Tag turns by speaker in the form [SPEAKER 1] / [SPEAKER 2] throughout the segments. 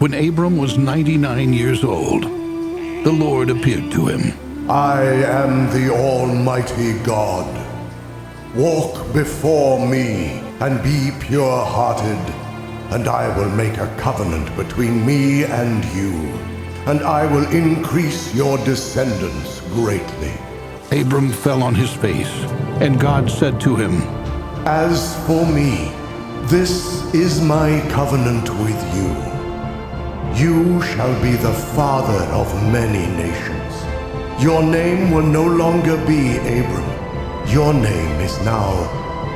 [SPEAKER 1] When Abram was 99 years old, the Lord appeared to him.
[SPEAKER 2] I am the Almighty God. Walk before me and be pure-hearted, and I will make a covenant between me and you, and I will increase your descendants greatly.
[SPEAKER 1] Abram fell on his face, and God said to him,
[SPEAKER 2] As for me, this is my covenant with you. You shall be the father of many nations. Your name will no longer be Abram. Your name is now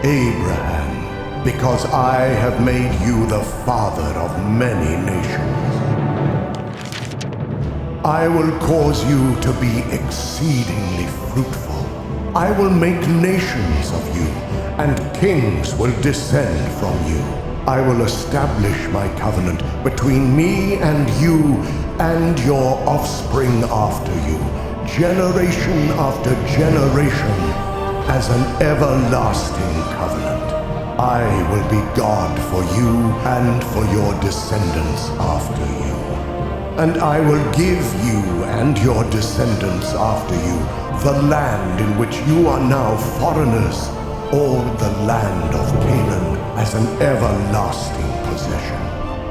[SPEAKER 2] Abraham, because I have made you the father of many nations. I will cause you to be exceedingly fruitful. I will make nations of you, and kings will descend from you. I will establish my covenant between me and you and your offspring after you, generation after generation, as an everlasting covenant. I will be God for you and for your descendants after you. And I will give you and your descendants after you the land in which you are now foreigners, all the land of Canaan, as an everlasting possession.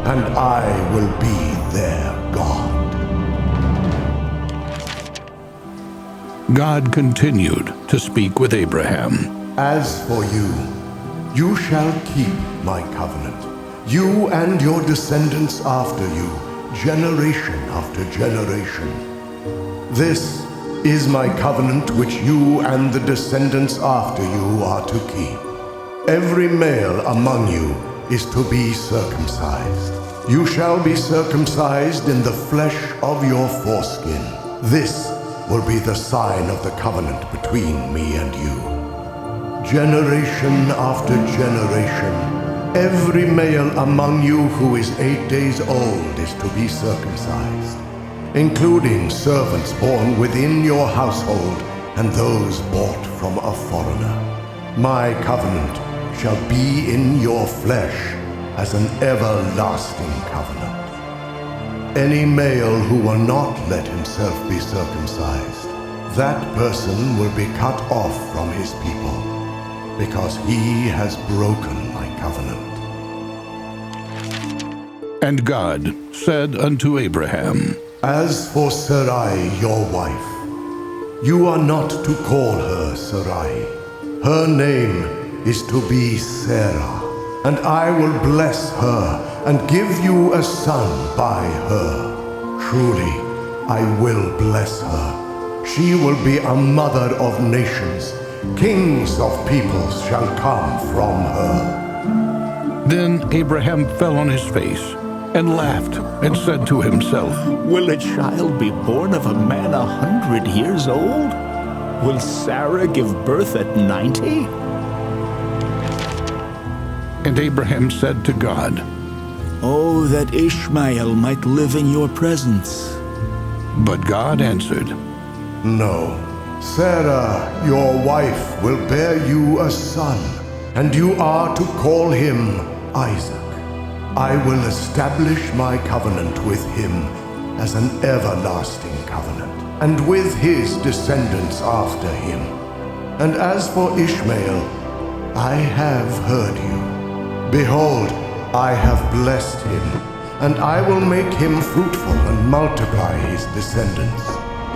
[SPEAKER 2] And I will be their God.
[SPEAKER 1] God continued to speak with Abraham.
[SPEAKER 2] As for you, you shall keep my covenant, you and your descendants after you, generation after generation. This is my covenant which you and the descendants after you are to keep. Every male among you is to be circumcised. You shall be circumcised in the flesh of your foreskin. This will be the sign of the covenant between me and you. Generation after generation, every male among you who is 8 days old is to be circumcised, including servants born within your household and those bought from a foreigner. My covenant shall be in your flesh as an everlasting covenant. Any male who will not let himself be circumcised, that person will be cut off from his people, because he has broken my covenant.
[SPEAKER 1] And God said unto Abraham,
[SPEAKER 2] As for Sarai, your wife, you are not to call her Sarai. Her name is to be Sarah, and I will bless her and give you a son by her. Truly, I will bless her. She will be a mother of nations. Kings of peoples shall come from her.
[SPEAKER 1] Then Abraham fell on his face and laughed and said to himself,
[SPEAKER 3] Will a child be born of a man 100 years old? Will Sarah give birth at 90?
[SPEAKER 1] And Abraham said to God,
[SPEAKER 3] Oh, that Ishmael might live in your presence.
[SPEAKER 1] But God answered,
[SPEAKER 2] No, Sarah, your wife, will bear you a son, and you are to call him Isaac. I will establish my covenant with him as an everlasting covenant, and with his descendants after him. And as for Ishmael, I have heard you. Behold, I have blessed him, and I will make him fruitful and multiply his descendants.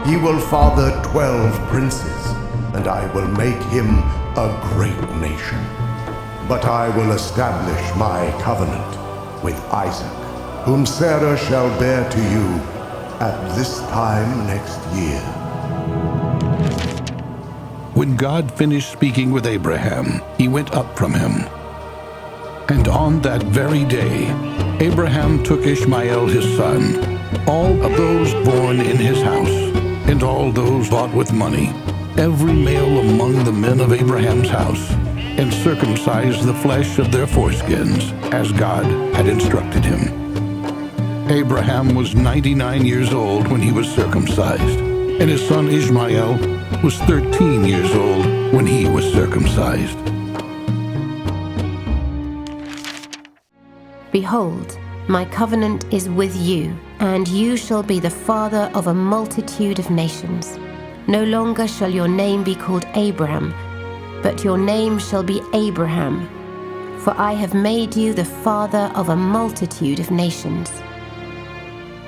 [SPEAKER 2] He will father 12 princes, and I will make him a great nation. But I will establish my covenant with Isaac, whom Sarah shall bear to you at this time next year.
[SPEAKER 1] When God finished speaking with Abraham, he went up from him. And on that very day, Abraham took Ishmael his son, all of those born in his house, and all those bought with money, every male among the men of Abraham's house, and circumcised the flesh of their foreskins, as God had instructed him. Abraham was 99 years old when he was circumcised, and his son Ishmael was 13 years old when he was circumcised.
[SPEAKER 4] Behold, My covenant is with you, and you shall be the father of a multitude of nations. No longer shall your name be called Abram, but your name shall be Abraham, for I have made you the father of a multitude of nations.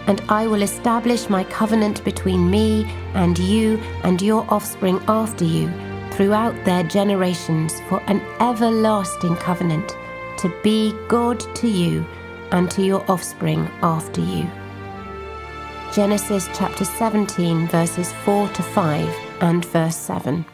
[SPEAKER 4] And I will establish my covenant between me and you and your offspring after you throughout their generations for an everlasting covenant, to be God to you and to your offspring after you. Genesis chapter 17, verses 4 to 5 and verse 7.